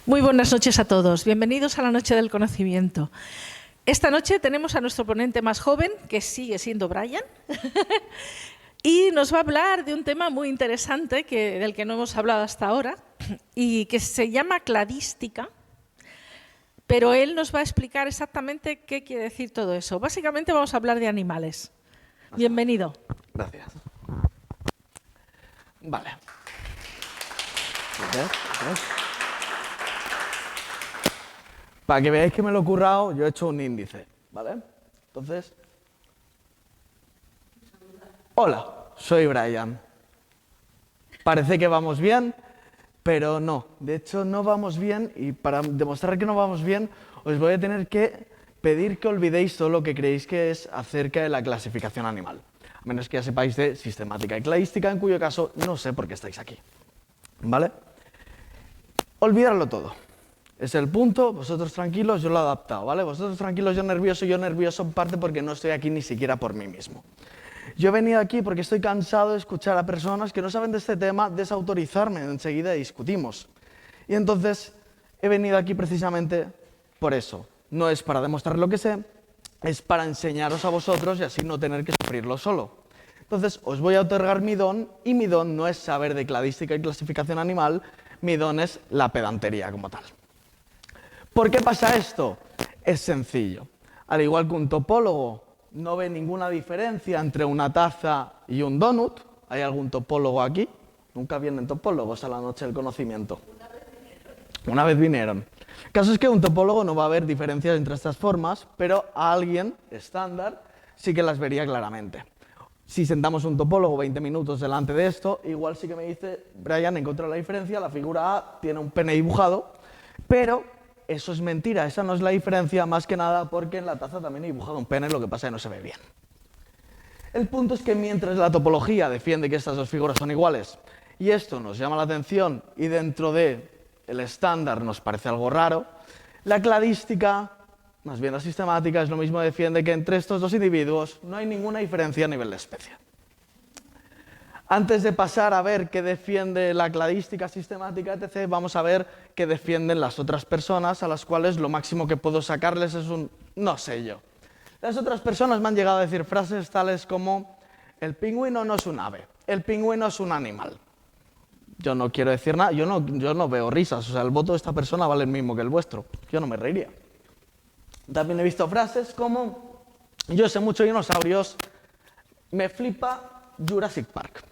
Muy buenas noches a todos. Bienvenidos a la Noche del Conocimiento. Esta noche tenemos a nuestro ponente más joven, que sigue siendo Brian, y nos va a hablar de un tema muy interesante del que no hemos hablado hasta ahora, y que se llama cladística, pero él nos va a explicar exactamente qué quiere decir todo eso. Básicamente vamos a hablar de animales. Bienvenido. Gracias. Vale. Gracias. Para que veáis que me lo he currado, yo he hecho un índice, ¿vale? Entonces... Hola, soy Brian. Parece que vamos bien, pero no. De hecho, no vamos bien y para demostrar que no vamos bien, os voy a tener que pedir que olvidéis todo lo que creéis que es acerca de la clasificación animal. A menos que ya sepáis de sistemática y cladística, en cuyo caso no sé por qué estáis aquí. ¿Vale? Olvidarlo todo. Es el punto, vosotros tranquilos, yo lo he adaptado, ¿vale? Vosotros tranquilos, yo nervioso en parte porque no estoy aquí ni siquiera por mí mismo. Yo he venido aquí porque estoy cansado de escuchar a personas que no saben de este tema desautorizarme, enseguida discutimos. Y entonces he venido aquí precisamente por eso. No es para demostrar lo que sé, es para enseñaros a vosotros y así no tener que sufrirlo solo. Entonces os voy a otorgar mi don, y mi don no es saber de cladística y clasificación animal, mi don es la pedantería como tal. ¿Por qué pasa esto? Es sencillo. Al igual que un topólogo no ve ninguna diferencia entre una taza y un donut, ¿hay algún topólogo aquí? Nunca vienen topólogos a la Noche del Conocimiento. Una vez vinieron. El caso es que un topólogo no va a ver diferencias entre estas formas, pero a alguien estándar sí que las vería claramente. Si sentamos un topólogo 20 minutos delante de esto, igual sí que me dice, Brian, encontré la diferencia, la figura A tiene un pene dibujado, pero eso es mentira, esa no es la diferencia, más que nada porque en la taza también he dibujado un pene, lo que pasa es que no se ve bien. El punto es que mientras la topología defiende que estas dos figuras son iguales, y esto nos llama la atención y dentro del estándar nos parece algo raro, la cladística, más bien la sistemática, es lo mismo, defiende que entre estos dos individuos no hay ninguna diferencia a nivel de especie. Antes de pasar a ver qué defiende la cladística, sistemática, etc., vamos a ver qué defienden las otras personas, a las cuales lo máximo que puedo sacarles es un no sé yo. Las otras personas me han llegado a decir frases tales como el pingüino no es un ave, el pingüino es un animal. Yo no quiero decir nada, yo no veo risas, o sea, el voto de esta persona vale el mismo que el vuestro, yo no me reiría. También he visto frases como yo sé mucho de dinosaurios, me flipa Jurassic Park.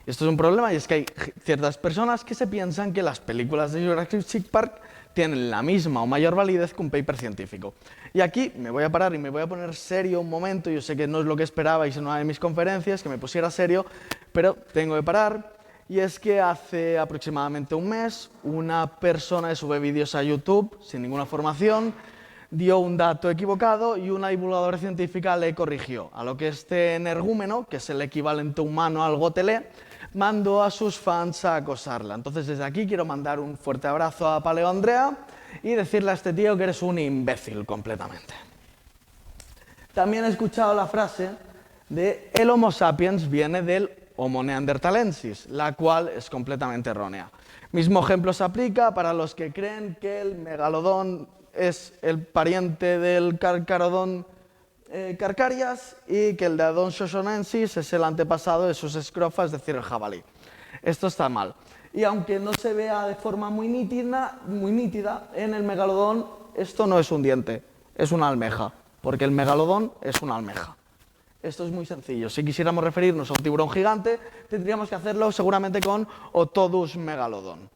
Esto es un problema y es que hay ciertas personas que se piensan que las películas de Jurassic Park tienen la misma o mayor validez que un paper científico. Y aquí me voy a parar y me voy a poner serio un momento. Yo sé que no es lo que esperabais en una de mis conferencias, que me pusiera serio, pero tengo que parar. Y es que hace aproximadamente un mes, una persona que sube vídeos a YouTube sin ninguna formación dio un dato equivocado y una divulgadora científica le corrigió. A lo que este energúmeno, que es el equivalente humano al gotelé, mandó a sus fans a acosarla. Entonces, desde aquí quiero mandar un fuerte abrazo a Paleo Andrea y decirle a este tío que eres un imbécil completamente. También he escuchado la frase de el Homo sapiens viene del Homo neanderthalensis, la cual es completamente errónea. Mismo ejemplo se aplica para los que creen que el megalodón es el pariente del Carcharodon Carcharias y que el de Adon shoshonensis es el antepasado de sus escrofas, es decir, el jabalí. Esto está mal. Y aunque no se vea de forma muy nítida, en el megalodón esto no es un diente, es una almeja, porque el megalodón es una almeja. Esto es muy sencillo. Si quisiéramos referirnos a un tiburón gigante, tendríamos que hacerlo seguramente con Otodus megalodon.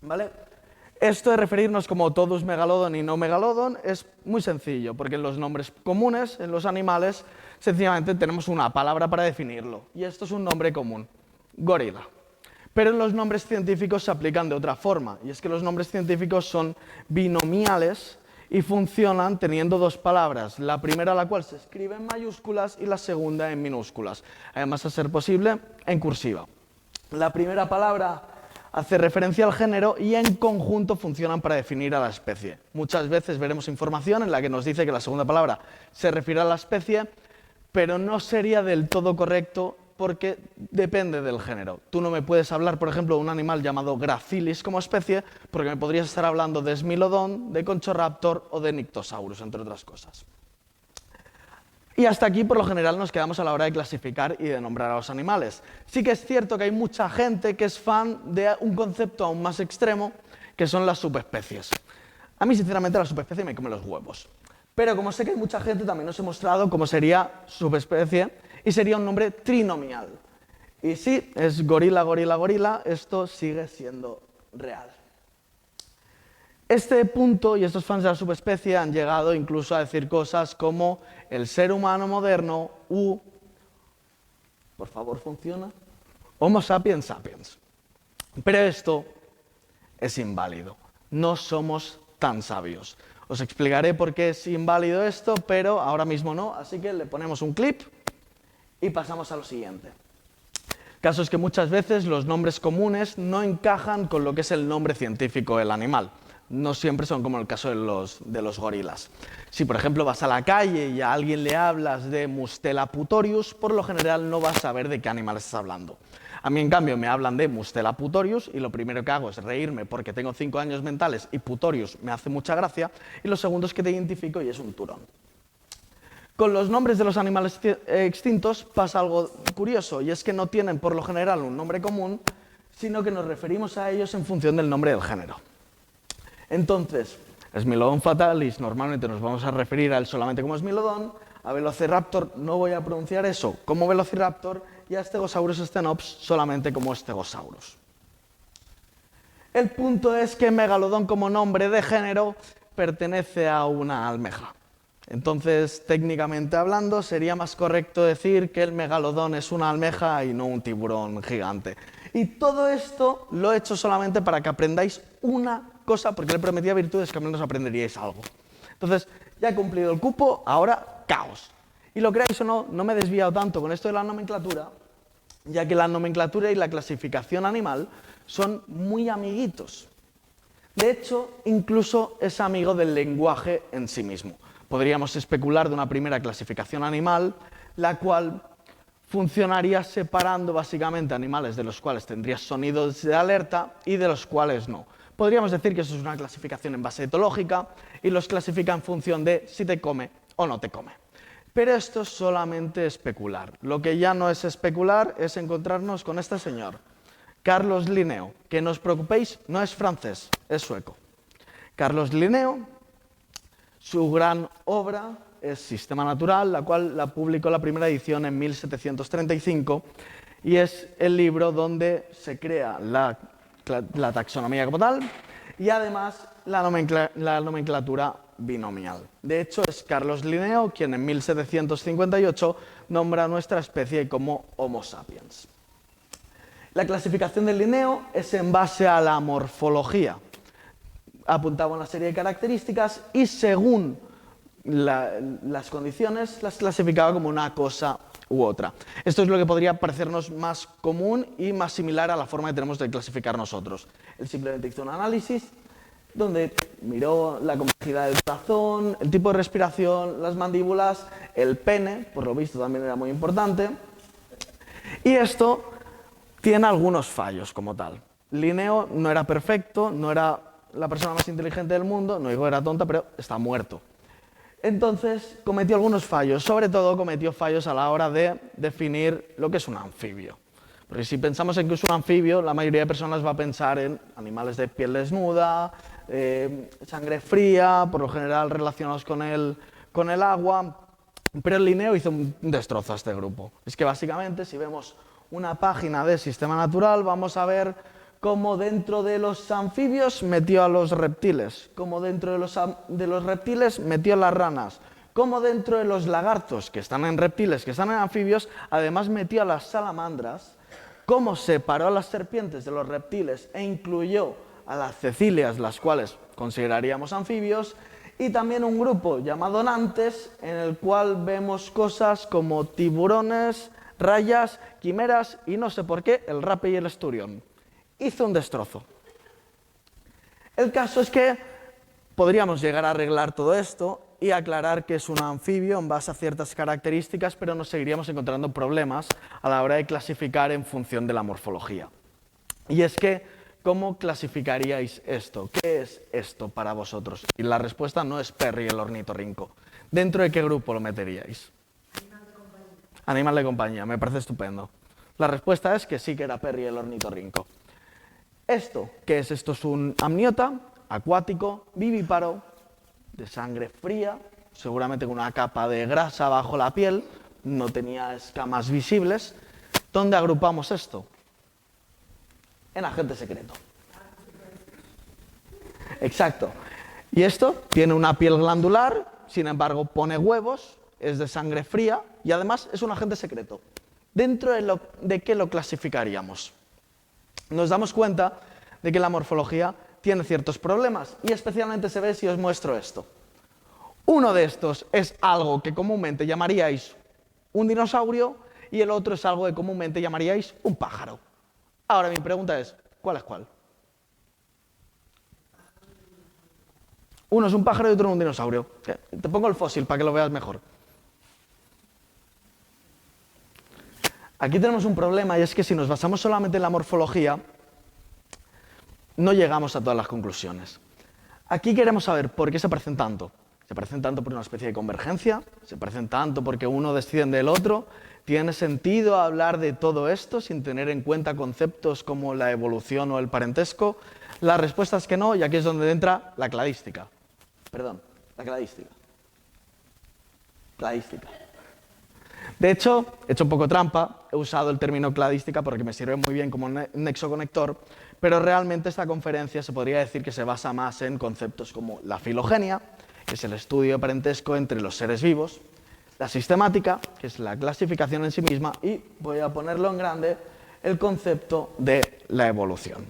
¿Vale? Esto de referirnos como Otodus megalodon y no megalodon es muy sencillo, porque en los nombres comunes, en los animales, sencillamente tenemos una palabra para definirlo, y esto es un nombre común, gorila. Pero en los nombres científicos se aplican de otra forma, y es que los nombres científicos son binomiales y funcionan teniendo dos palabras, la primera la cual se escribe en mayúsculas y la segunda en minúsculas, además a ser posible en cursiva. La primera palabra hace referencia al género y en conjunto funcionan para definir a la especie. Muchas veces veremos información en la que nos dice que la segunda palabra se refiere a la especie, pero no sería del todo correcto porque depende del género. Tú no me puedes hablar, por ejemplo, de un animal llamado Gracilis como especie, porque me podrías estar hablando de Smilodon, de Conchoraptor o de Nyctosaurus, entre otras cosas. Y hasta aquí, por lo general, nos quedamos a la hora de clasificar y de nombrar a los animales. Sí que es cierto que hay mucha gente que es fan de un concepto aún más extremo, que son las subespecies. A mí, sinceramente, la subespecie me come los huevos. Pero como sé que hay mucha gente, también os he mostrado cómo sería subespecie y sería un nombre trinomial. Y sí, es gorila, gorila, gorila, esto sigue siendo real. Este punto y estos fans de la subespecie han llegado incluso a decir cosas como el ser humano moderno por favor, ¿funciona? Homo sapiens sapiens. Pero esto es inválido. No somos tan sabios. Os explicaré por qué es inválido esto, pero ahora mismo no, así que le ponemos un clip y pasamos a lo siguiente. El caso es que muchas veces los nombres comunes no encajan con lo que es el nombre científico del animal. No siempre son como el caso de los gorilas. Si, por ejemplo, vas a la calle y a alguien le hablas de Mustela putorius, por lo general no vas a saber de qué animal estás hablando. A mí, en cambio, me hablan de Mustela putorius y lo primero que hago es reírme porque tengo 5 años mentales y putorius me hace mucha gracia, y lo segundo es que te identifico y es un turón. Con los nombres de los animales extintos pasa algo curioso, y es que no tienen por lo general un nombre común, sino que nos referimos a ellos en función del nombre del género. Entonces, Smilodon fatalis, normalmente nos vamos a referir a él solamente como Smilodon, a Velociraptor no voy a pronunciar eso como Velociraptor, y a Stegosaurus stenops solamente como Stegosaurus. El punto es que Megalodon como nombre de género pertenece a una almeja. Entonces, técnicamente hablando, sería más correcto decir que el Megalodon es una almeja y no un tiburón gigante. Y todo esto lo he hecho solamente para que aprendáis una cosa, porque le prometí a Virtudes que al menos aprenderíais algo. Entonces, ya he cumplido el cupo, ahora caos. Y lo creáis o no, no me he desviado tanto con esto de la nomenclatura, ya que la nomenclatura y la clasificación animal son muy amiguitos. De hecho, incluso es amigo del lenguaje en sí mismo. Podríamos especular de una primera clasificación animal, la cual funcionaría separando básicamente animales de los cuales tendrías sonidos de alerta y de los cuales no. Podríamos decir que eso es una clasificación en base etológica y los clasifica en función de si te come o no te come. Pero esto es solamente especular. Lo que ya no es especular es encontrarnos con este señor, Carlos Linneo, que no os preocupéis, no es francés, es sueco. Carlos Linneo, su gran obra es Sistema Natural, la cual la publicó la primera edición en 1735, y es el libro donde se crea la taxonomía como tal y además la nomenclatura binomial. De hecho, es Carlos Linneo quien en 1758 nombra a nuestra especie como Homo sapiens. La clasificación de Linneo es en base a la morfología. Apuntaba una serie de características y según las condiciones las clasificaba como una cosa u otra. Esto es lo que podría parecernos más común y más similar a la forma que tenemos de clasificar nosotros. Él simplemente hizo un análisis donde miró la complejidad del corazón, el tipo de respiración, las mandíbulas, el pene, por lo visto también era muy importante, y esto tiene algunos fallos como tal. Linneo no era perfecto, no era la persona más inteligente del mundo, no digo que era tonta, pero está muerto. Entonces cometió algunos fallos, sobre todo cometió fallos a la hora de definir lo que es un anfibio. Porque si pensamos en que es un anfibio, la mayoría de personas va a pensar en animales de piel desnuda, sangre fría, por lo general relacionados con el agua, pero Linneo hizo un destrozo a este grupo. Es que básicamente, si vemos una página de Sistema Natural, vamos a ver cómo dentro de los anfibios metió a los reptiles, cómo dentro de los reptiles metió a las ranas, cómo dentro de los lagartos, que están en reptiles, que están en anfibios, además metió a las salamandras, cómo separó a las serpientes de los reptiles e incluyó a las cecilias, las cuales consideraríamos anfibios, y también un grupo llamado Nantes, en el cual vemos cosas como tiburones, rayas, quimeras y no sé por qué, el rape y el esturión. Hizo un destrozo. El caso es que podríamos llegar a arreglar todo esto y aclarar que es un anfibio en base a ciertas características, pero nos seguiríamos encontrando problemas a la hora de clasificar en función de la morfología. Y es que, ¿cómo clasificaríais esto? ¿Qué es esto para vosotros? Y la respuesta no es Perry el ornitorrinco. ¿Dentro de qué grupo lo meteríais? Animal de compañía. Animal de compañía, me parece estupendo. La respuesta es que sí que era Perry el ornitorrinco. ¿Esto qué es? Esto es un amniota acuático, vivíparo, de sangre fría, seguramente con una capa de grasa bajo la piel, no tenía escamas visibles. ¿Dónde agrupamos esto? En agente secreto. Exacto. Y esto tiene una piel glandular, sin embargo pone huevos, es de sangre fría y además es un agente secreto. ¿Dentro de qué lo clasificaríamos? Nos damos cuenta de que la morfología tiene ciertos problemas y especialmente se ve si os muestro esto. Uno de estos es algo que comúnmente llamaríais un dinosaurio y el otro es algo que comúnmente llamaríais un pájaro. Ahora mi pregunta es, ¿cuál es cuál? Uno es un pájaro y otro es un dinosaurio. Te pongo el fósil para que lo veas mejor. Aquí tenemos un problema y es que si nos basamos solamente en la morfología, no llegamos a todas las conclusiones. Aquí queremos saber por qué se parecen tanto. Se parecen tanto por una especie de convergencia, se parecen tanto porque uno desciende del otro. ¿Tiene sentido hablar de todo esto sin tener en cuenta conceptos como la evolución o el parentesco? La respuesta es que no, y aquí es donde entra la cladística. Perdón, la cladística. Cladística. De hecho, he hecho un poco trampa, he usado el término cladística porque me sirve muy bien como nexo conector, pero realmente esta conferencia se podría decir que se basa más en conceptos como la filogenia, que es el estudio de parentesco entre los seres vivos, la sistemática, que es la clasificación en sí misma, y voy a ponerlo en grande, el concepto de la evolución.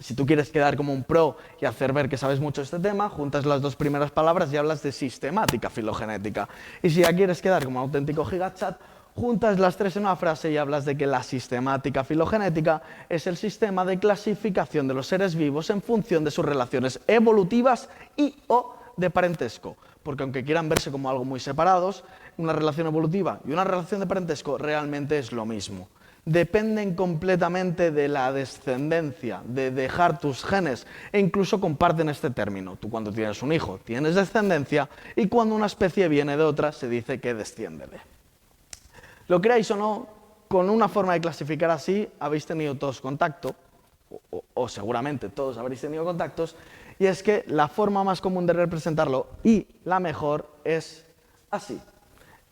Si tú quieres quedar como un pro y hacer ver que sabes mucho de este tema, juntas las dos primeras palabras y hablas de sistemática filogenética. Y si ya quieres quedar como un auténtico gigachat, juntas las tres en una frase y hablas de que la sistemática filogenética es el sistema de clasificación de los seres vivos en función de sus relaciones evolutivas y o de parentesco. Porque aunque quieran verse como algo muy separados, una relación evolutiva y una relación de parentesco realmente es lo mismo. Dependen completamente de la descendencia, de dejar tus genes, e incluso comparten este término. Tú cuando tienes un hijo tienes descendencia y cuando una especie viene de otra se dice que desciende de. Lo creáis o no, con una forma de clasificar así habéis tenido todos contacto, o seguramente todos habréis tenido contactos, y es que la forma más común de representarlo y la mejor es así.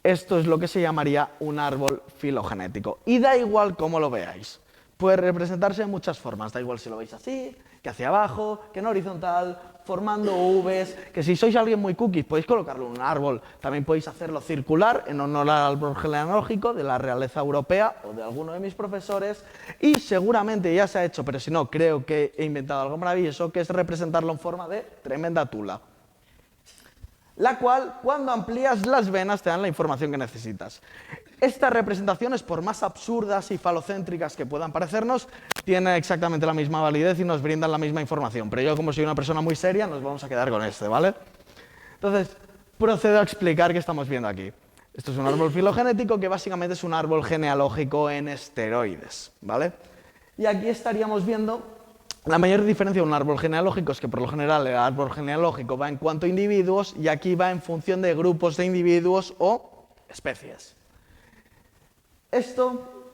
Esto es lo que se llamaría un árbol filogenético. Y da igual cómo lo veáis. Puede representarse de muchas formas. Da igual si lo veis así, que hacia abajo, que en horizontal, formando Vs, que si sois alguien muy cookie podéis colocarlo en un árbol. También podéis hacerlo circular en honor al árbol genealógico de la realeza europea o de alguno de mis profesores. Y seguramente ya se ha hecho, pero si no, creo que he inventado algo maravilloso, que es representarlo en forma de tremenda tula, la cual, cuando amplías las venas, te dan la información que necesitas. Estas representaciones, por más absurdas y falocéntricas que puedan parecernos, tienen exactamente la misma validez y nos brindan la misma información. Pero yo, como soy una persona muy seria, nos vamos a quedar con este, ¿vale? Entonces, procedo a explicar qué estamos viendo aquí. Esto es un árbol filogenético que básicamente es un árbol genealógico en esteroides, ¿vale? Y aquí estaríamos viendo la mayor diferencia de un árbol genealógico es que por lo general el árbol genealógico va en cuanto a individuos y aquí va en función de grupos de individuos o especies. ¿Esto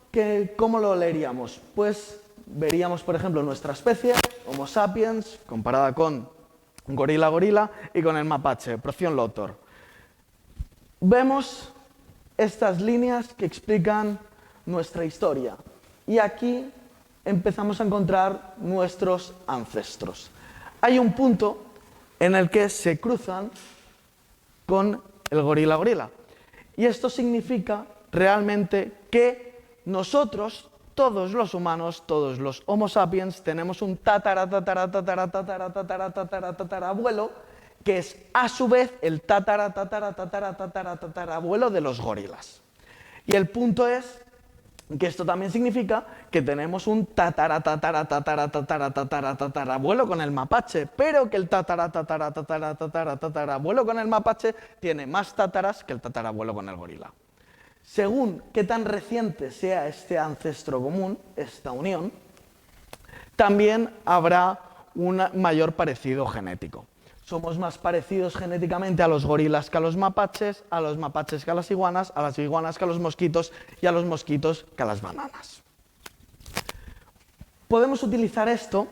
cómo lo leeríamos? Pues veríamos, por ejemplo, nuestra especie, Homo sapiens, comparada con gorila y con el mapache, Procyon lotor. Vemos estas líneas que explican nuestra historia y aquí empezamos a encontrar nuestros ancestros. Hay un punto en el que se cruzan con el gorila. Y esto significa realmente que nosotros, todos los humanos, todos los Homo sapiens, tenemos un tatarabuelo que es a su vez el tatarabuelo de los gorilas. Y el punto es Que esto también significa que tenemos un tatarabuelo con el mapache, pero que el tatarabuelo con el mapache tiene más tátaras que el tatarabuelo con el gorila. Según qué tan reciente sea este ancestro común, esta unión, también habrá un mayor parecido genético. Somos más parecidos genéticamente a los gorilas que a los mapaches que a las iguanas que a los mosquitos y a los mosquitos que a las bananas. Podemos utilizar esto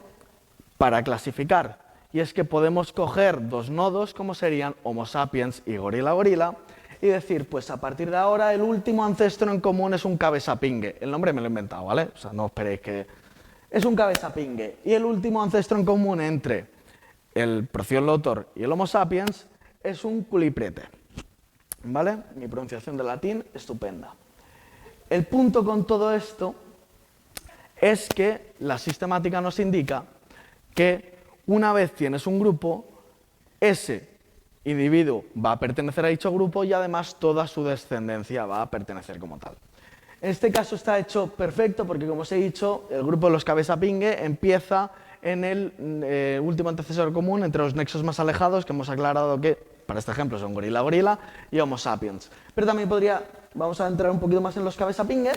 para clasificar, y es que podemos coger dos nodos como serían Homo sapiens y gorila-gorila y decir, pues a partir de ahora el último ancestro en común es un cabezapingue. El nombre me lo he inventado, ¿vale? O sea, no esperéis que... Es un cabezapingue. Y el último ancestro en común entre el Procyon-Lotor y el Homo sapiens es un culipriete. ¿Vale? Mi pronunciación de latín, estupenda. El punto con todo esto es que la sistemática nos indica que una vez tienes un grupo, ese individuo va a pertenecer a dicho grupo y además toda su descendencia va a pertenecer como tal. En este caso está hecho perfecto porque, como os he dicho, el grupo de los cabezapingue empieza en el último antecesor común entre los nexos más alejados, que hemos aclarado que, para este ejemplo, son gorila-gorila y Homo sapiens. Pero también vamos a entrar un poquito más en los cabezapingue,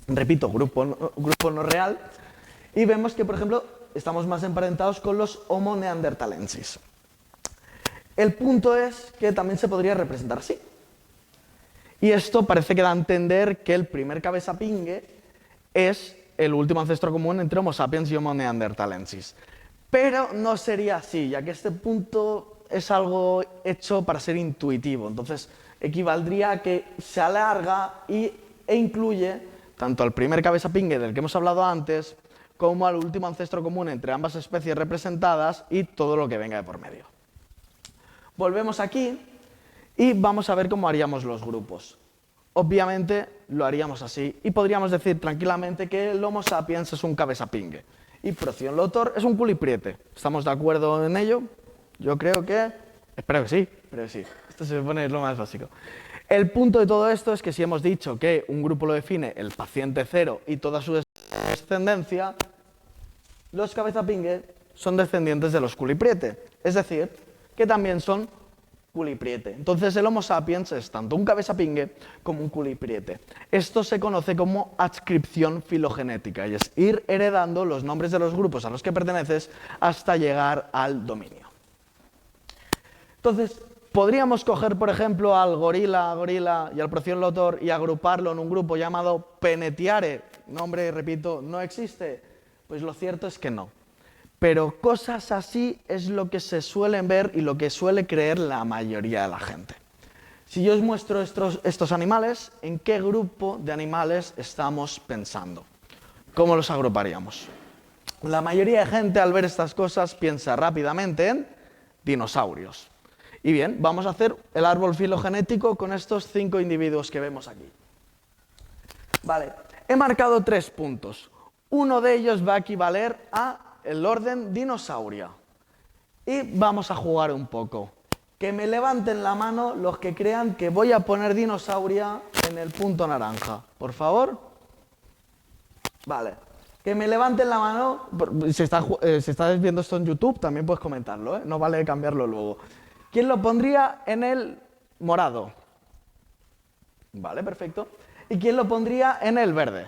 repito, grupo no real, y vemos que, por ejemplo, estamos más emparentados con los Homo neanderthalensis. El punto es que también se podría representar así. Y esto parece que da a entender que el primer cabezapingue es el último ancestro común entre Homo sapiens y Homo neanderthalensis. Pero no sería así, ya que este punto es algo hecho para ser intuitivo. Entonces, equivaldría a que se alarga e incluye tanto al primer cabezapingue del que hemos hablado antes, como al último ancestro común entre ambas especies representadas y todo lo que venga de por medio. Volvemos aquí y vamos a ver cómo haríamos los grupos. Obviamente lo haríamos así y podríamos decir tranquilamente que el Homo sapiens es un cabezapingue y Procyon-Lotor es un culipriete. ¿Estamos de acuerdo en ello? Yo creo que... Espero que sí. Esto se supone es lo más básico. El punto de todo esto es que si hemos dicho que un grupo lo define el paciente cero y toda su descendencia, los cabezapingue son descendientes de los culipriete, es decir, que también son culipriete. Entonces el Homo sapiens es tanto un cabezapingue como un culipriete. Esto se conoce como adscripción filogenética y es ir heredando los nombres de los grupos a los que perteneces hasta llegar al dominio. Entonces, podríamos coger, por ejemplo, al gorila y al Procyon-Lotor y agruparlo en un grupo llamado Penetiare. Nombre, repito, no existe. Pues lo cierto es que no. Pero cosas así es lo que se suelen ver y lo que suele creer la mayoría de la gente. Si yo os muestro estos animales, ¿en qué grupo de animales estamos pensando? ¿Cómo los agruparíamos? La mayoría de gente al ver estas cosas piensa rápidamente en dinosaurios. Y bien, vamos a hacer el árbol filogenético con estos 5 individuos que vemos aquí. Vale, he marcado 3 puntos. Uno de ellos va a equivaler a el orden dinosauria. Y vamos a jugar un poco. Que me levanten la mano los que crean que voy a poner dinosauria en el punto naranja. Por favor. Vale. Que me levanten la mano. Si estás viendo esto en YouTube, también puedes comentarlo, ¿eh? No vale cambiarlo luego. ¿Quién lo pondría en el morado? Vale, perfecto. ¿Y quién lo pondría en el verde?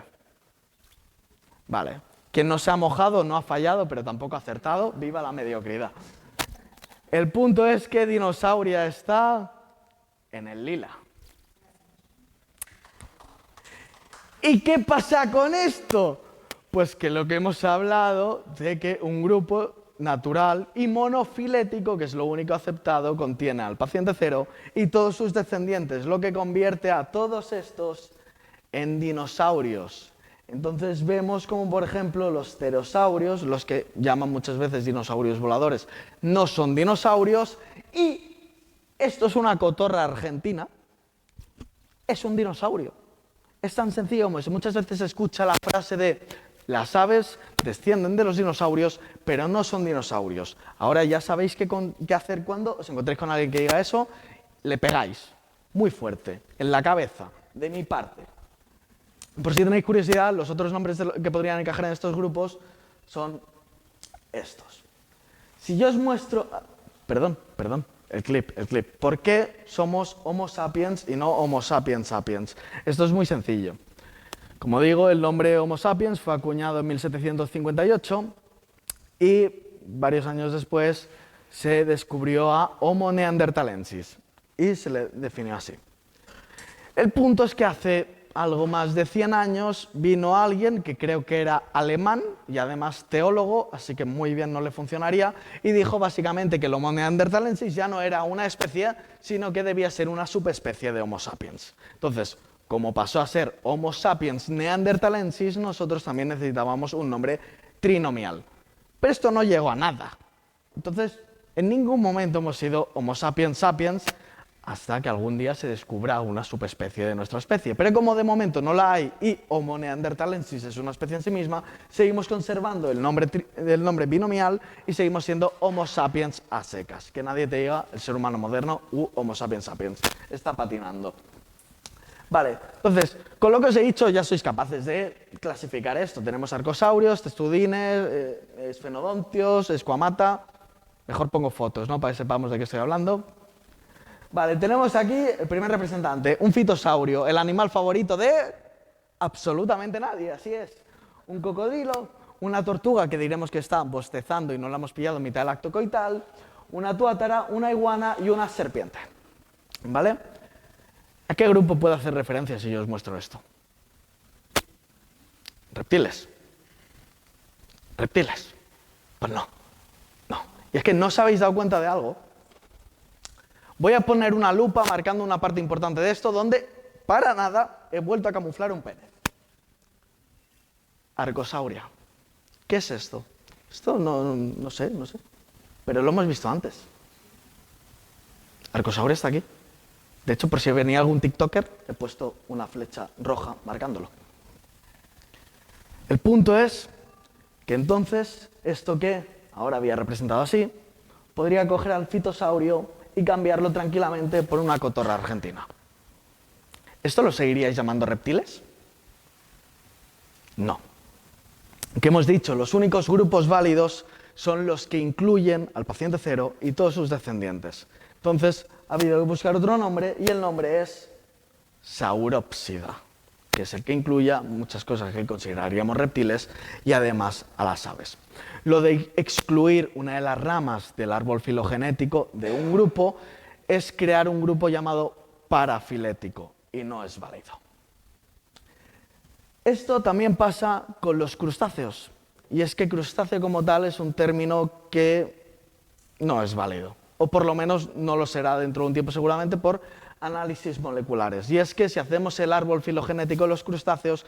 Vale. Quien no se ha mojado no ha fallado, pero tampoco ha acertado. ¡Viva la mediocridad! El punto es que dinosauria está en el lila. ¿Y qué pasa con esto? Pues que lo que hemos hablado de que un grupo natural y monofilético, que es lo único aceptado, contiene al paciente cero y todos sus descendientes, lo que convierte a todos estos en dinosaurios. Entonces vemos como, por ejemplo, los pterosaurios, los que llaman muchas veces dinosaurios voladores, no son dinosaurios, y esto es una cotorra argentina, es un dinosaurio. Es tan sencillo como eso. Muchas veces se escucha la frase de las aves descienden de los dinosaurios, pero no son dinosaurios. Ahora ya sabéis qué hacer cuando os encontréis con alguien que diga eso, le pegáis muy fuerte, en la cabeza, de mi parte. Por si tenéis curiosidad, los otros nombres que podrían encajar en estos grupos son estos. Si yo os muestro... Perdón, el clip. ¿Por qué somos Homo sapiens y no Homo sapiens sapiens? Esto es muy sencillo. Como digo, el nombre Homo sapiens fue acuñado en 1758 y varios años después se descubrió a Homo neanderthalensis y se le definió así. El punto es que hace algo más de 100 años vino alguien que creo que era alemán y además teólogo, así que muy bien no le funcionaría, y dijo básicamente que el Homo neanderthalensis ya no era una especie, sino que debía ser una subespecie de Homo sapiens. Entonces, como pasó a ser Homo sapiens neanderthalensis, nosotros también necesitábamos un nombre trinomial. Pero esto no llegó a nada. Entonces, en ningún momento hemos sido Homo sapiens sapiens hasta que algún día se descubra una subespecie de nuestra especie. Pero como de momento no la hay y Homo neanderthalensis es una especie en sí misma, seguimos conservando el nombre binomial y seguimos siendo Homo sapiens a secas. Que nadie te diga el ser humano moderno u Homo sapiens sapiens. Está patinando. Vale, entonces, con lo que os he dicho ya sois capaces de clasificar esto. Tenemos arcosaurios, testudines, esfenodontios, esquamata. Mejor pongo fotos, ¿no? Para que sepamos de qué estoy hablando. Vale, tenemos aquí el primer representante, un fitosaurio, el animal favorito de absolutamente nadie, así es. Un cocodrilo, una tortuga que diremos que está bostezando y no la hemos pillado en mitad del acto coital, una tuátara, una iguana y una serpiente. ¿Vale? ¿A qué grupo puedo hacer referencia si yo os muestro esto? ¿Reptiles? ¿Reptiles? Pues no. Y es que no os habéis dado cuenta de algo. Voy a poner una lupa marcando una parte importante de esto donde, para nada, he vuelto a camuflar un pene. Arcosauria. ¿Qué es esto? Esto no sé. Pero lo hemos visto antes. Arcosauria está aquí. De hecho, por si venía algún TikToker, he puesto una flecha roja marcándolo. El punto es que entonces, esto que ahora había representado así, podría coger al fitosaurio y cambiarlo tranquilamente por una cotorra argentina. ¿Esto lo seguiríais llamando reptiles? No. ¿Qué hemos dicho? Los únicos grupos válidos son los que incluyen al paciente cero y todos sus descendientes. Entonces, ha habido que buscar otro nombre y el nombre es Saurópsida, que es el que incluya muchas cosas que consideraríamos reptiles y además a las aves. Lo de excluir una de las ramas del árbol filogenético de un grupo es crear un grupo llamado parafilético y no es válido. Esto también pasa con los crustáceos y es que crustáceo como tal es un término que no es válido o por lo menos no lo será dentro de un tiempo seguramente por análisis moleculares. Y es que si hacemos el árbol filogenético de los crustáceos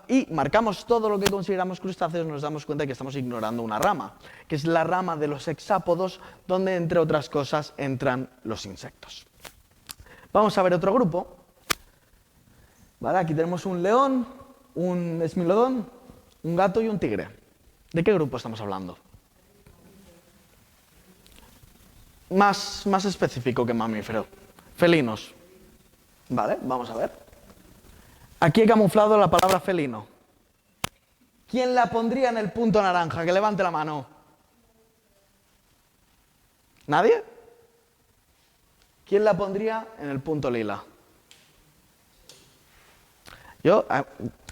y marcamos todo lo que consideramos crustáceos, nos damos cuenta que estamos ignorando una rama, que es la rama de los hexápodos, donde entre otras cosas entran los insectos. Vamos a ver otro grupo. Vale, aquí tenemos un león, un esmilodón, un gato y un tigre. ¿De qué grupo estamos hablando? Más específico que mamífero. Felinos. Vale, vamos a ver. Aquí he camuflado la palabra felino. ¿Quién la pondría en el punto naranja? Que levante la mano. ¿Nadie? ¿Quién la pondría en el punto lila? Yo,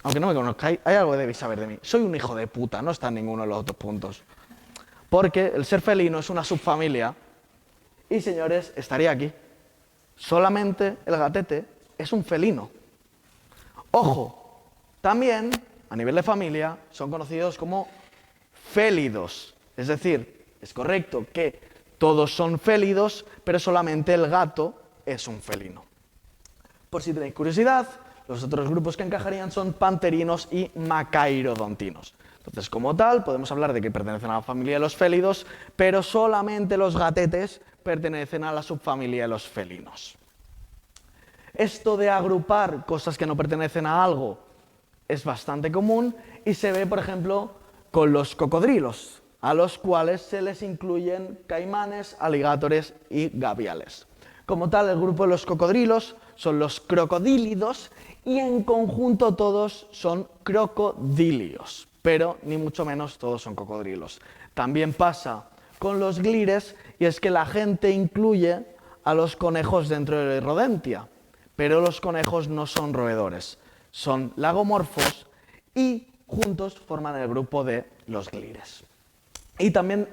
aunque no me conozcáis, hay algo que debéis saber de mí. Soy un hijo de puta, no está en ninguno de los otros puntos. Porque el ser felino es una subfamilia y, señores, estaría aquí. Solamente el gatete es un felino. Ojo, también, a nivel de familia, son conocidos como félidos. Es decir, es correcto que todos son félidos, pero solamente el gato es un felino. Por si tenéis curiosidad, los otros grupos que encajarían son panterinos y macairodontinos. Entonces, como tal, podemos hablar de que pertenecen a la familia de los félidos, pero solamente los gatetes pertenecen a la subfamilia de los felinos. Esto de agrupar cosas que no pertenecen a algo es bastante común y se ve, por ejemplo, con los cocodrilos, a los cuales se les incluyen caimanes, aligatores y gaviales. Como tal, el grupo de los cocodrilos son los crocodílidos y en conjunto todos son crocodilios, pero ni mucho menos todos son cocodrilos. También pasa con los glires y es que la gente incluye a los conejos dentro de Rodentia, pero los conejos no son roedores, son lagomorfos y juntos forman el grupo de los glires. Y también,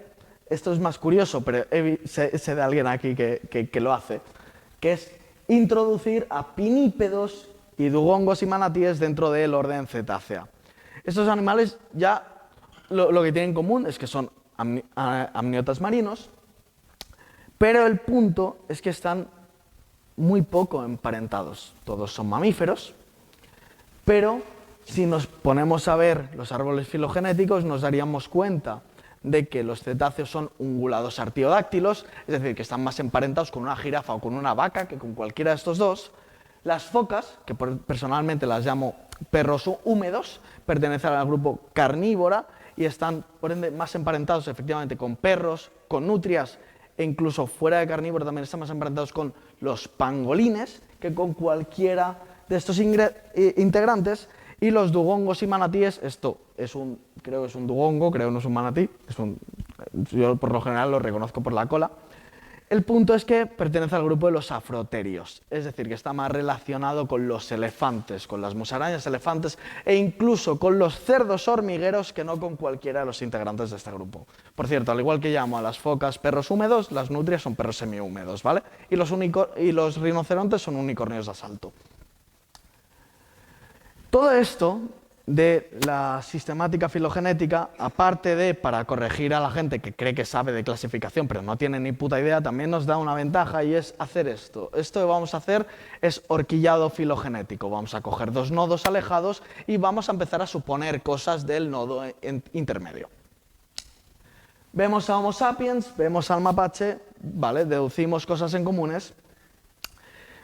esto es más curioso, pero sé de alguien aquí que lo hace, que es introducir a pinípedos y dugongos y manatíes dentro del orden Cetacea. Estos animales ya lo que tienen en común es que son amniotas marinos, pero el punto es que están muy poco emparentados. Todos son mamíferos, pero si nos ponemos a ver los árboles filogenéticos nos daríamos cuenta de que los cetáceos son ungulados artiodáctilos, es decir, que están más emparentados con una jirafa o con una vaca que con cualquiera de estos dos. Las focas, que personalmente las llamo perros húmedos, pertenecen al grupo carnívora y están, por ende, más emparentados efectivamente con perros, con nutrias e incluso fuera de carnívoro también están más emparentados con los pangolines que con cualquiera de estos integrantes. Y los dugongos y manatíes, esto creo que es un dugongo, creo que no es un manatí, yo por lo general lo reconozco por la cola. El punto es que pertenece al grupo de los afroterios, es decir, que está más relacionado con los elefantes, con las musarañas elefantes e incluso con los cerdos hormigueros que no con cualquiera de los integrantes de este grupo. Por cierto, al igual que llamo a las focas perros húmedos, las nutrias son perros semihúmedos, ¿vale? Y los rinocerontes son unicornios de asalto. Todo esto de la sistemática filogenética, aparte de para corregir a la gente que cree que sabe de clasificación pero no tiene ni puta idea, también nos da una ventaja y es hacer esto. Esto que vamos a hacer es horquillado filogenético. Vamos a coger dos nodos alejados y vamos a empezar a suponer cosas del nodo intermedio. Vemos a Homo sapiens, vemos al mapache, ¿vale? Deducimos cosas en comunes,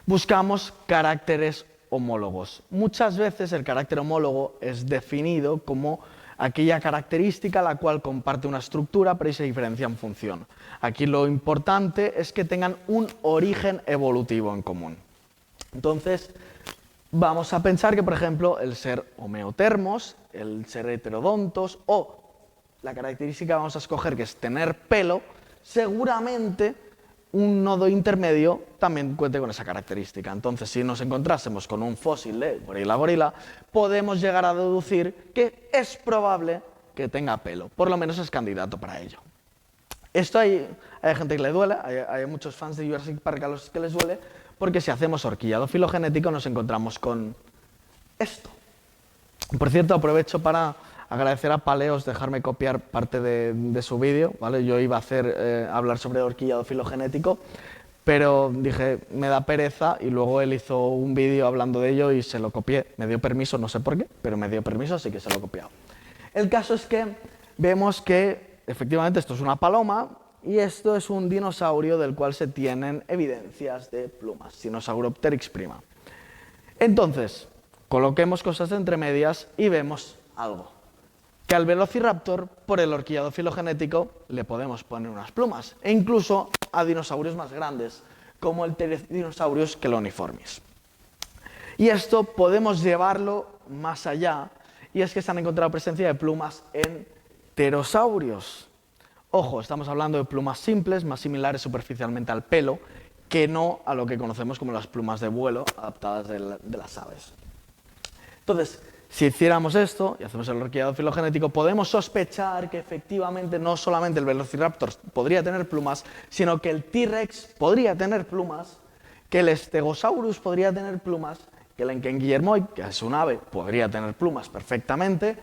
buscamos caracteres homólogos. Muchas veces el carácter homólogo es definido como aquella característica la cual comparte una estructura pero se diferencia en función. Aquí lo importante es que tengan un origen evolutivo en común. Entonces, vamos a pensar que, por ejemplo, el ser homeotermos, el ser heterodontos o la característica que vamos a escoger, que es tener pelo, seguramente un nodo intermedio también cuente con esa característica. Entonces, si nos encontrásemos con un fósil de gorila, podemos llegar a deducir que es probable que tenga pelo. Por lo menos es candidato para ello. Esto hay gente que le duele, hay muchos fans de Jurassic Park a los que les duele, porque si hacemos horquillado filogenético nos encontramos con esto. Por cierto, aprovecho para agradecer a Paleos dejarme copiar parte de su vídeo, ¿vale? Yo iba a hablar sobre horquillado filogenético, pero dije, me da pereza, y luego él hizo un vídeo hablando de ello y se lo copié. Me dio permiso, no sé por qué, pero me dio permiso, así que se lo he copiado. El caso es que vemos que, efectivamente, esto es una paloma y esto es un dinosaurio del cual se tienen evidencias de plumas, Sinosauropteryx prima. Entonces, coloquemos cosas entre medias y vemos algo. Que al Velociraptor, por el horquillado filogenético, le podemos poner unas plumas, e incluso a dinosaurios más grandes, como el Pteridinosaurus cheloniformis. Y esto podemos llevarlo más allá, y es que se han encontrado presencia de plumas en pterosaurios. Ojo, estamos hablando de plumas simples, más similares superficialmente al pelo, que no a lo que conocemos como las plumas de vuelo adaptadas de las aves. Entonces, si hiciéramos esto y hacemos el horquillado filogenético, podemos sospechar que efectivamente no solamente el Velociraptor podría tener plumas, sino que el T-Rex podría tener plumas, que el Stegosaurus podría tener plumas, que el Enkenguillermoid, que es un ave, podría tener plumas perfectamente,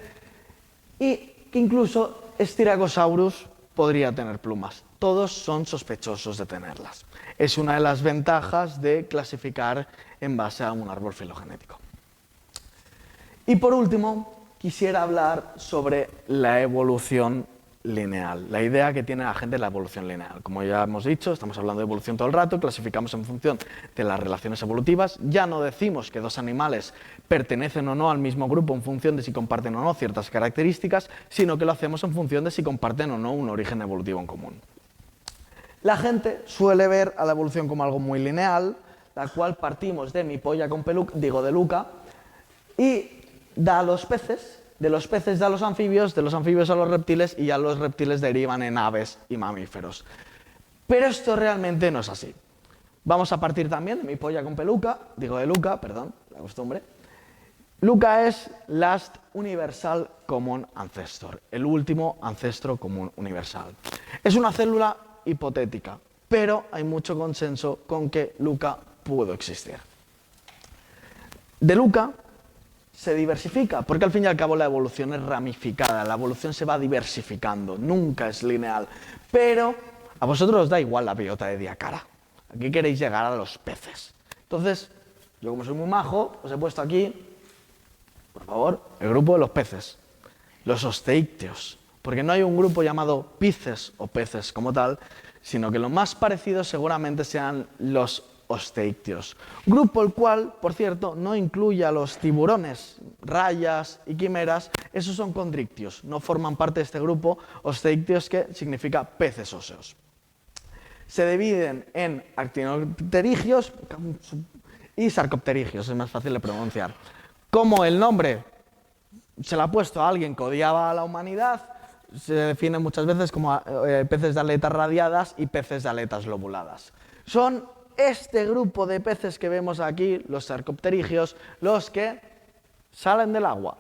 y que incluso Styracosaurus podría tener plumas. Todos son sospechosos de tenerlas. Es una de las ventajas de clasificar en base a un árbol filogenético. Y por último, quisiera hablar sobre la evolución lineal, la idea que tiene la gente de la evolución lineal. Como ya hemos dicho, estamos hablando de evolución todo el rato, clasificamos en función de las relaciones evolutivas, ya no decimos que dos animales pertenecen o no al mismo grupo en función de si comparten o no ciertas características, sino que lo hacemos en función de si comparten o no un origen evolutivo en común. La gente suele ver a la evolución como algo muy lineal, la cual partimos de mi polla con peluca, digo de Luca, y da a los peces, de los peces da a los anfibios, de los anfibios a los reptiles y ya los reptiles derivan en aves y mamíferos. Pero esto realmente no es así. Vamos a partir también de mi polla con peluca, digo de Luca, perdón, la costumbre. Luca es Last Universal Common Ancestor, el último ancestro común universal. Es una célula hipotética, pero hay mucho consenso con que Luca pudo existir. De Luca se diversifica, porque al fin y al cabo la evolución es ramificada, la evolución se va diversificando, nunca es lineal. Pero a vosotros os da igual la bellota de Diacara, aquí queréis llegar a los peces. Entonces, yo como soy muy majo, os he puesto aquí, por favor, el grupo de los peces, los osteícteos, porque no hay un grupo llamado Pisces o peces como tal, sino que lo más parecido seguramente sean los osteícteos. Grupo el cual, por cierto, no incluye a los tiburones, rayas y quimeras, esos son condrictios, no forman parte de este grupo, osteícteos, que significa peces óseos. Se dividen en actinopterigios y sarcopterigios, es más fácil de pronunciar. Como el nombre se le ha puesto a alguien que odiaba a la humanidad, se define muchas veces como peces de aletas radiadas y peces de aletas lobuladas. Son este grupo de peces que vemos aquí, los sarcopterigios, los que salen del agua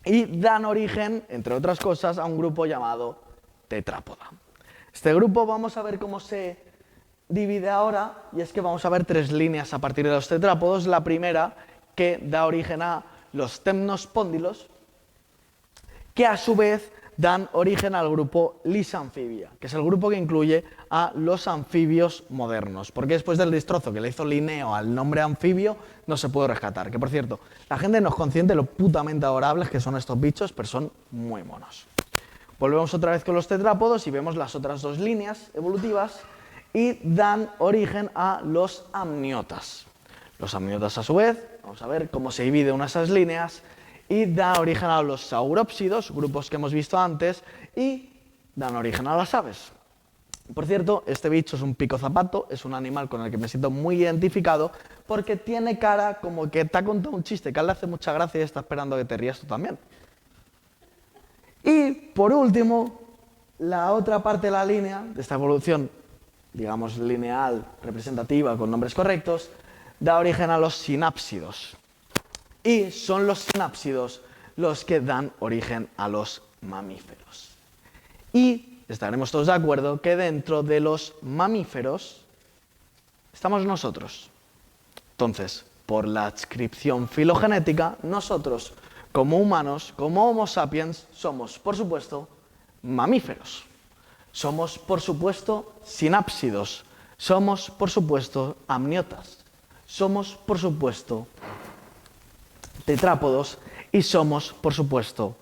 y dan origen, entre otras cosas, a un grupo llamado tetrápoda. Este grupo vamos a ver cómo se divide ahora, y es que vamos a ver tres líneas a partir de los tetrápodos. La primera, que da origen a los temnospóndilos, que a su vez dan origen al grupo Lysanfibia, que es el grupo que incluye a los anfibios modernos, porque después del destrozo que le hizo Linneo al nombre anfibio, no se puede rescatar. Que por cierto, la gente no es consciente de lo putamente adorables que son estos bichos, pero son muy monos. Volvemos otra vez con los tetrápodos y vemos las otras dos líneas evolutivas y dan origen a los amniotas. Los amniotas, a su vez, vamos a ver cómo se divide una de esas líneas, y da origen a los saurópsidos, grupos que hemos visto antes, y dan origen a las aves. Por cierto, este bicho es un pico zapato, es un animal con el que me siento muy identificado, porque tiene cara como que te ha contado un chiste que a él le hace mucha gracia y está esperando que te rías tú también. Y, por último, la otra parte de la línea, de esta evolución, digamos, lineal, representativa, con nombres correctos, da origen a los sinápsidos. Y son los sinápsidos los que dan origen a los mamíferos. Y estaremos todos de acuerdo que dentro de los mamíferos estamos nosotros. Entonces, por la adscripción filogenética, nosotros, como humanos, como Homo sapiens, somos, por supuesto, mamíferos. Somos, por supuesto, sinápsidos. Somos, por supuesto, amniotas. Somos, por supuesto, tetrápodos, y somos, por supuesto,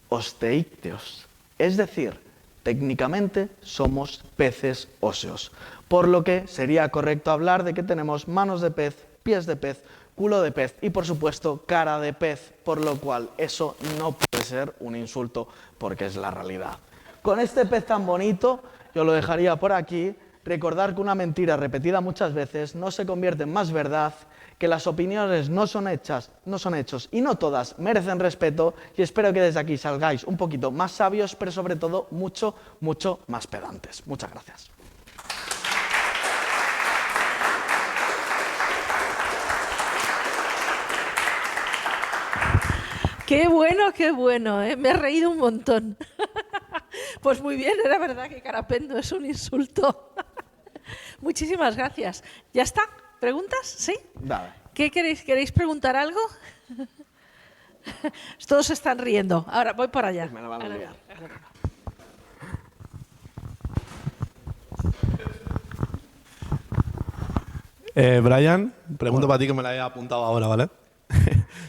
osteícteos. Es decir, técnicamente somos peces óseos, por lo que sería correcto hablar de que tenemos manos de pez, pies de pez, culo de pez y, por supuesto, cara de pez, por lo cual eso no puede ser un insulto, porque es la realidad. Con este pez tan bonito, yo lo dejaría por aquí. Recordar que una mentira repetida muchas veces no se convierte en más verdad, que las opiniones no son hechos y no todas merecen respeto, y espero que desde aquí salgáis un poquito más sabios, pero sobre todo mucho, mucho más pedantes. Muchas gracias. Qué bueno, ¿eh? Me he reído un montón. Pues muy bien, era verdad que carapendo es un insulto. Muchísimas gracias. ¿Ya está? ¿Preguntas? ¿Sí? Dale. ¿Qué queréis? ¿Queréis preguntar algo? Todos se están riendo. Ahora voy por allá. Me la van a liar. Brian, pregunto para ti que me la he apuntado ahora, ¿vale?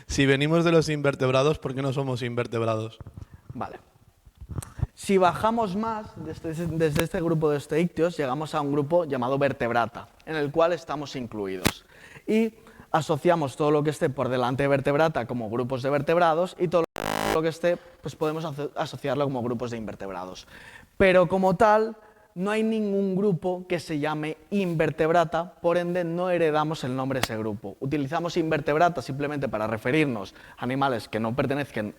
Si venimos de los invertebrados, ¿por qué no somos invertebrados? Vale. Si bajamos más desde este grupo de osteícteos, llegamos a un grupo llamado vertebrata, en el cual estamos incluidos. Y asociamos todo lo que esté por delante de vertebrata como grupos de vertebrados, y todo lo que esté, pues podemos asociarlo como grupos de invertebrados. Pero como tal, no hay ningún grupo que se llame invertebrata, por ende no heredamos el nombre de ese grupo. Utilizamos invertebrata simplemente para referirnos a animales que no pertenezcan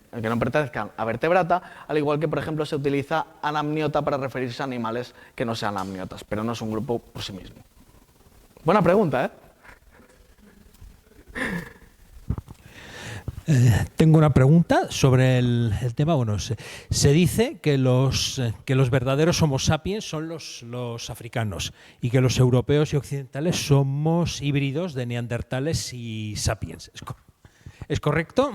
a vertebrata, al igual que, por ejemplo, se utiliza anamniota para referirse a animales que no sean amniotas, pero no es un grupo por sí mismo. Buena pregunta, ¿eh? Tengo una pregunta sobre el tema. Bueno, se dice que los verdaderos Homo sapiens son los africanos y que los europeos y occidentales somos híbridos de neandertales y sapiens. ¿Es correcto?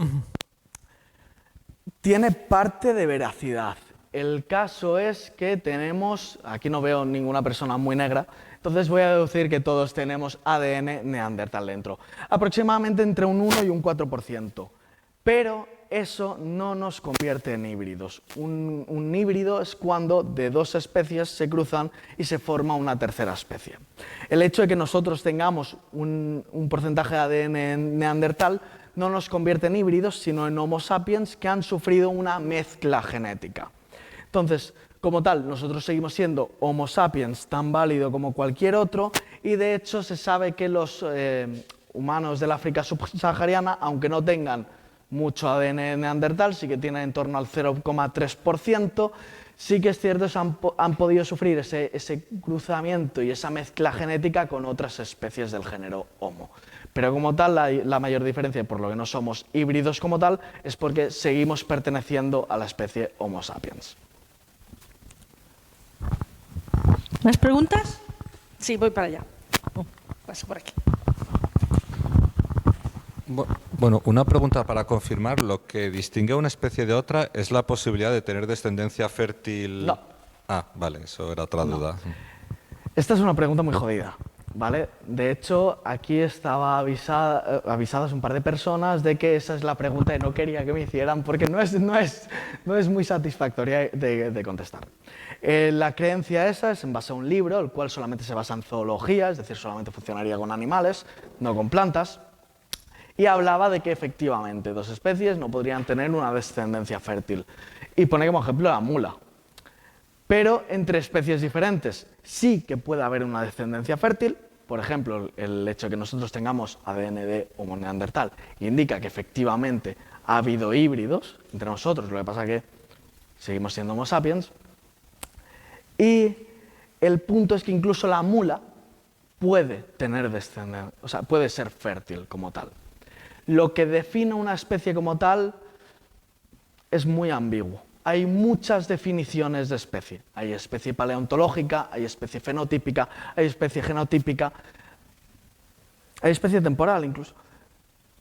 Tiene parte de veracidad. El caso es que tenemos, aquí no veo ninguna persona muy negra, entonces voy a deducir que todos tenemos ADN neandertal dentro. Aproximadamente entre un 1 y un 4%. Pero eso no nos convierte en híbridos. Un híbrido es cuando de dos especies se cruzan y se forma una tercera especie. El hecho de que nosotros tengamos un porcentaje de ADN neandertal no nos convierte en híbridos, sino en Homo sapiens que han sufrido una mezcla genética. Entonces, como tal, nosotros seguimos siendo Homo sapiens tan válido como cualquier otro, y de hecho se sabe que los humanos del África subsahariana, aunque no tengan mucho ADN neandertal, sí que tienen en torno al 0,3%, sí que es cierto que han podido sufrir ese cruzamiento y esa mezcla genética con otras especies del género Homo. Pero como tal, la mayor diferencia, por lo que no somos híbridos como tal, es porque seguimos perteneciendo a la especie Homo sapiens. ¿Más preguntas? Sí, voy para allá. Paso por aquí. Bueno, una pregunta para confirmar. ¿Lo que distingue a una especie de otra es la posibilidad de tener descendencia fértil? No. Ah, vale, eso era otra duda. Esta es una pregunta muy jodida, ¿vale? De hecho, aquí estaba avisadas un par de personas de que esa es la pregunta que no quería que me hicieran porque no es muy satisfactoria de contestar. La creencia esa es en base a un libro, el cual solamente se basa en zoología, es decir, solamente funcionaría con animales, no con plantas. Y hablaba de que efectivamente dos especies no podrían tener una descendencia fértil. Y pone como ejemplo la mula. Pero entre especies diferentes sí que puede haber una descendencia fértil. Por ejemplo, el hecho de que nosotros tengamos ADN de Homo neandertal indica que efectivamente ha habido híbridos entre nosotros, lo que pasa es que seguimos siendo Homo sapiens. Y el punto es que incluso la mula puede tener descendencia, o sea, puede ser fértil como tal. Lo que define una especie como tal es muy ambiguo. Hay muchas definiciones de especie. Hay especie paleontológica, hay especie fenotípica, hay especie genotípica, hay especie temporal incluso.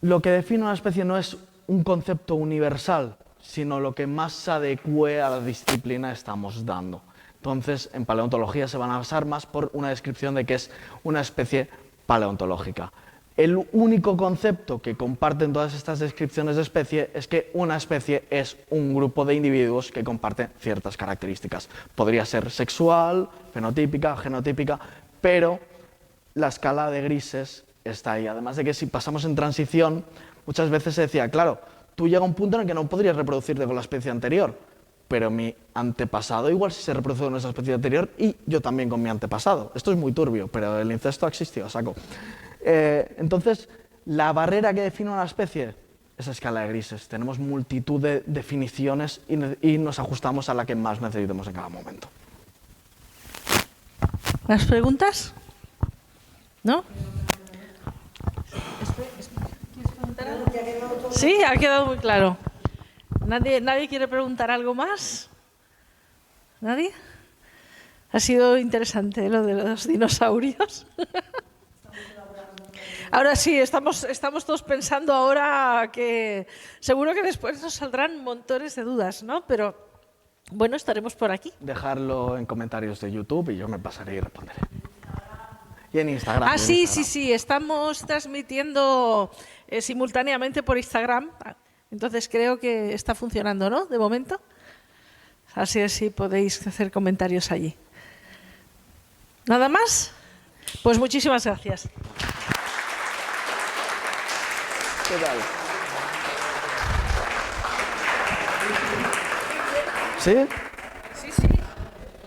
Lo que define una especie no es un concepto universal, sino lo que más se adecue a la disciplina que estamos dando. Entonces, en paleontología se van a basar más por una descripción de qué es una especie paleontológica. El único concepto que comparten todas estas descripciones de especie es que una especie es un grupo de individuos que comparten ciertas características. Podría ser sexual, fenotípica, genotípica, pero la escala de grises está ahí. Además de que si pasamos en transición, muchas veces se decía, claro, tú llegas a un punto en el que no podrías reproducirte con la especie anterior, pero mi antepasado igual sí se reproduce con esa especie anterior y yo también con mi antepasado. Esto es muy turbio, pero el incesto ha existido, a saco. Entonces, la barrera que define una especie es la escala de grises. Tenemos multitud de definiciones y nos ajustamos a la que más necesitemos en cada momento. ¿Más preguntas? ¿No? ¿Quieres preguntar algo? Sí, ha quedado muy claro. ¿Nadie quiere preguntar algo más? ¿Nadie? Ha sido interesante lo de los dinosaurios. Ahora sí, estamos todos pensando ahora que seguro que después nos saldrán montones de dudas, ¿no? Pero bueno, estaremos por aquí. Dejarlo en comentarios de YouTube y yo me pasaré y responderé. Y en Instagram. Ah, sí, estamos transmitiendo simultáneamente por Instagram. Entonces creo que está funcionando, ¿no? De momento. Así es, sí, podéis hacer comentarios allí. ¿Nada más? Pues muchísimas gracias. ¿Qué tal? ¿Sí?